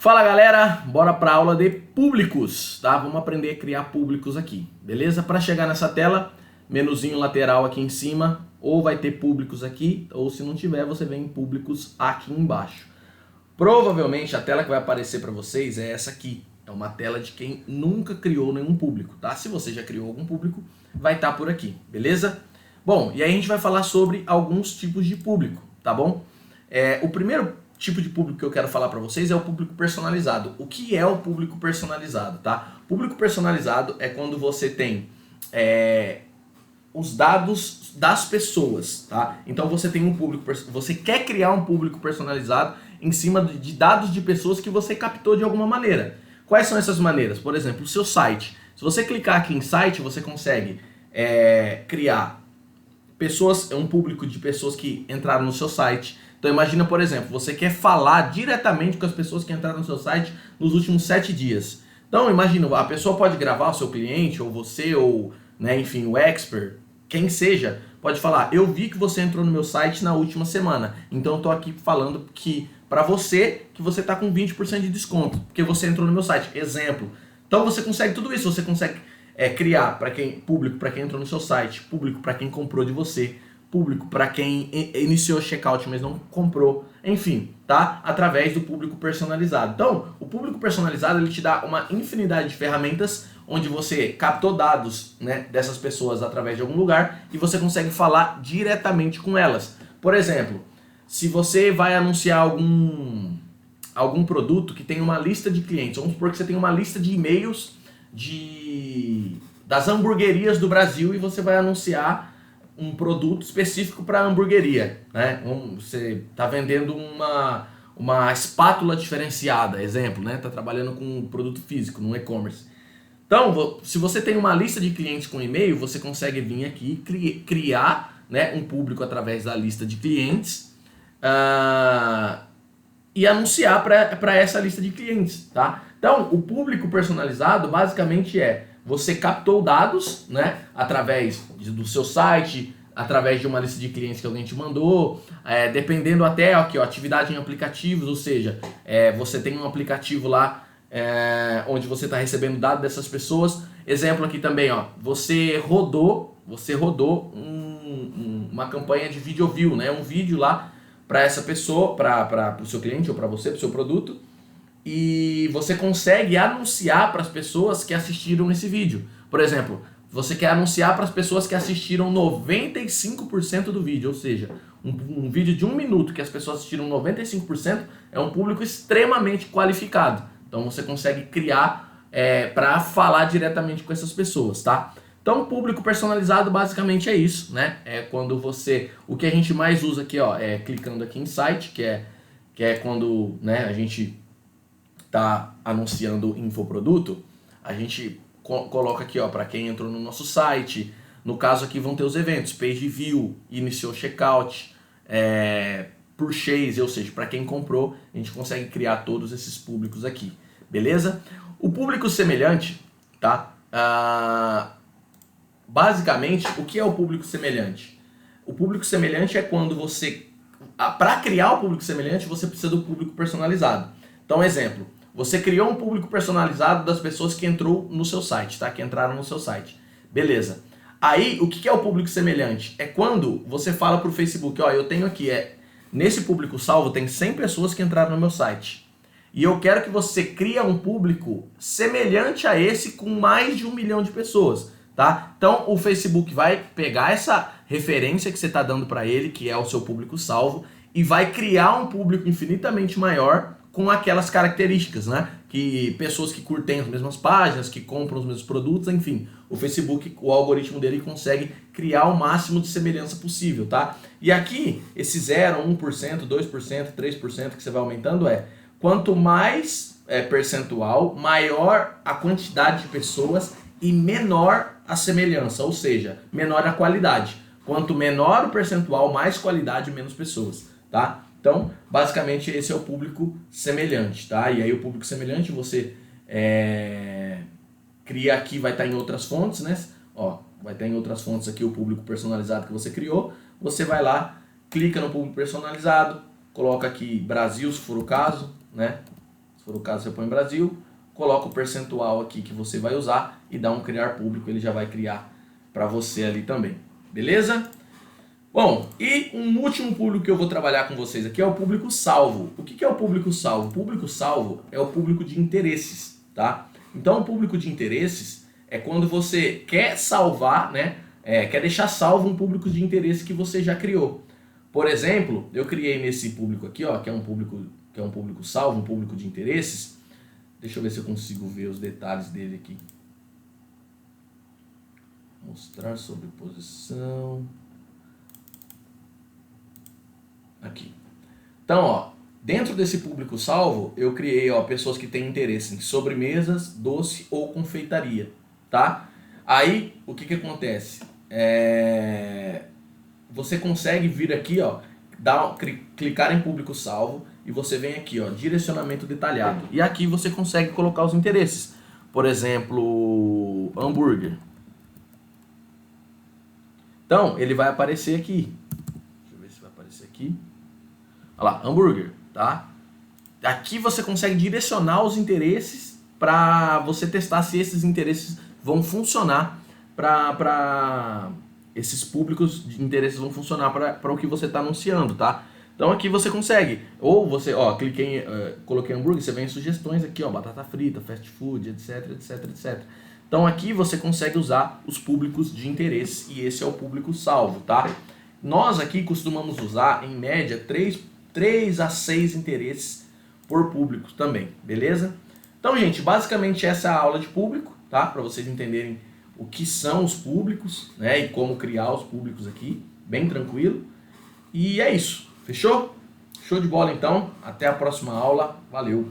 Fala galera, bora para a aula de públicos, tá? Vamos aprender a criar públicos aqui, beleza? Para chegar nessa tela, menuzinho lateral aqui em cima, ou vai ter públicos aqui, ou se não tiver, você vem em públicos aqui embaixo. Provavelmente a tela que vai aparecer para vocês é essa aqui, é uma tela de quem nunca criou nenhum público, tá? Se você já criou algum público, vai estar por aqui, beleza? Bom, e aí a gente vai falar sobre alguns tipos de público, tá bom? O primeiro tipo de público que eu quero falar para vocês é o público personalizado. O que é o público personalizado, tá? Público personalizado é quando você tem os dados das pessoas, tá? Então você tem um público, você quer criar um público personalizado em cima de dados de pessoas que você captou de alguma maneira. Quais são essas maneiras? Por exemplo, o seu site. Se você clicar aqui em site, você consegue criar um público de pessoas que entraram no seu site. Então imagina, por exemplo, você quer falar diretamente com as pessoas que entraram no seu site nos últimos 7 dias. Então imagina, a pessoa pode gravar, o seu cliente, ou você, ou enfim, o expert, quem seja, pode falar: eu vi que você entrou no meu site na última semana, então eu tô aqui falando que para você, que você tá com 20% de desconto, porque você entrou no meu site. Exemplo. Então você consegue tudo isso, você consegue criar público para quem entrou no seu site, público para quem comprou de você, público para quem iniciou o checkout, mas não comprou, enfim, tá? Através do público personalizado. Então, o público personalizado, ele te dá uma infinidade de ferramentas onde você captou dados, né, dessas pessoas através de algum lugar e você consegue falar diretamente com elas. Por exemplo, se você vai anunciar algum produto que tem uma lista de clientes, vamos supor que você tem uma lista de e-mails das hamburguerias do Brasil e você vai anunciar um produto específico para hamburgueria, né? Você está vendendo uma espátula diferenciada, exemplo, né? Está trabalhando com um produto físico, no e-commerce. Então, se você tem uma lista de clientes com e-mail, você consegue vir aqui criar, né, um público através da lista de clientes e anunciar para essa lista de clientes, tá? Então, o público personalizado basicamente você captou dados, né, através do seu site, através de uma lista de clientes que alguém te mandou, dependendo até aqui, ó, atividade em aplicativos, ou seja, você tem um aplicativo lá onde você está recebendo dados dessas pessoas. Exemplo aqui também, ó, você rodou uma campanha de video view, né, um vídeo lá para essa pessoa, para o seu cliente ou para você, para o seu produto. E você consegue anunciar para as pessoas que assistiram esse vídeo. Por exemplo, você quer anunciar para as pessoas que assistiram 95% do vídeo, ou seja, um vídeo de 1 minuto que as pessoas assistiram 95% é um público extremamente qualificado. Então você consegue criar para falar diretamente com essas pessoas, tá? Então, público personalizado basicamente é isso, né? É quando o que a gente mais usa aqui, ó, clicando aqui em site, que é quando, né, a gente tá anunciando infoproduto, a gente coloca aqui, ó, para quem entrou no nosso site. No caso aqui vão ter os eventos, page view, iniciou checkout, purchase, ou seja, para quem comprou, a gente consegue criar todos esses públicos aqui, beleza? O público semelhante, tá? Basicamente, o que é o público semelhante? O público semelhante é quando para criar o público semelhante, você precisa do público personalizado. Então, exemplo, você criou um público personalizado das pessoas que entrou no seu site, tá? Que entraram no seu site. Beleza. Aí, o que é o público semelhante? É quando você fala pro Facebook: ó, eu tenho aqui, nesse público salvo tem 100 pessoas que entraram no meu site. E eu quero que você crie um público semelhante a esse com mais de 1 milhão de pessoas, tá? Então, o Facebook vai pegar essa referência que você está dando para ele, que é o seu público salvo, e vai criar um público infinitamente maior com aquelas características, né? Que pessoas que curtem as mesmas páginas, que compram os mesmos produtos, enfim. O Facebook, o algoritmo dele consegue criar o máximo de semelhança possível, tá? E aqui, esse 0, 1%, 2%, 3% que você vai aumentando quanto mais percentual, maior a quantidade de pessoas e menor a semelhança, ou seja, menor a qualidade. Quanto menor o percentual, mais qualidade e menos pessoas, tá? Então, basicamente, esse é o público semelhante, tá? E aí o público semelhante você cria aqui, vai estar em outras fontes, né? Ó, vai estar em outras fontes aqui o público personalizado que você criou. Você vai lá, clica no público personalizado, coloca aqui Brasil, se for o caso, né? Se for o caso, você põe Brasil, coloca o percentual aqui que você vai usar e dá um criar público, ele já vai criar para você ali também, beleza? Bom, e um último público que eu vou trabalhar com vocês aqui é o público salvo. O que é o público salvo? O público salvo é o público de interesses, tá? Então o público de interesses é quando você quer salvar, né? Quer deixar salvo um público de interesse que você já criou. Por exemplo, eu criei nesse público aqui, ó, que é um público salvo, um público de interesses. Deixa eu ver se eu consigo ver os detalhes dele aqui. Mostrar sobreposição. Aqui. Então, ó, dentro desse público salvo, eu criei, ó, pessoas que têm interesse em sobremesas, doce ou confeitaria, tá? Aí, o que acontece? Você consegue vir aqui, ó, clicar em público salvo e você vem aqui, ó, direcionamento detalhado. E aqui você consegue colocar os interesses. Por exemplo, hambúrguer. Então, ele vai aparecer aqui. Deixa eu ver se vai aparecer aqui. Olha lá, hambúrguer, tá? Aqui você consegue direcionar os interesses para você testar se esses interesses vão funcionar para esses públicos de interesses vão funcionar para o que você está anunciando, tá? Então aqui você consegue, ou você, ó, cliquei, coloquei hambúrguer, você vem em sugestões aqui, ó, batata frita, fast food, etc, etc, etc. Então aqui você consegue usar os públicos de interesse e esse é o público salvo, tá? Nós aqui costumamos usar, em média, 3 a 6 interesses por público também, beleza? Então, gente, basicamente essa é a aula de público, tá? Para vocês entenderem o que são os públicos, né? E como criar os públicos aqui, bem tranquilo. E é isso, fechou? Show de bola então, até a próxima aula, valeu!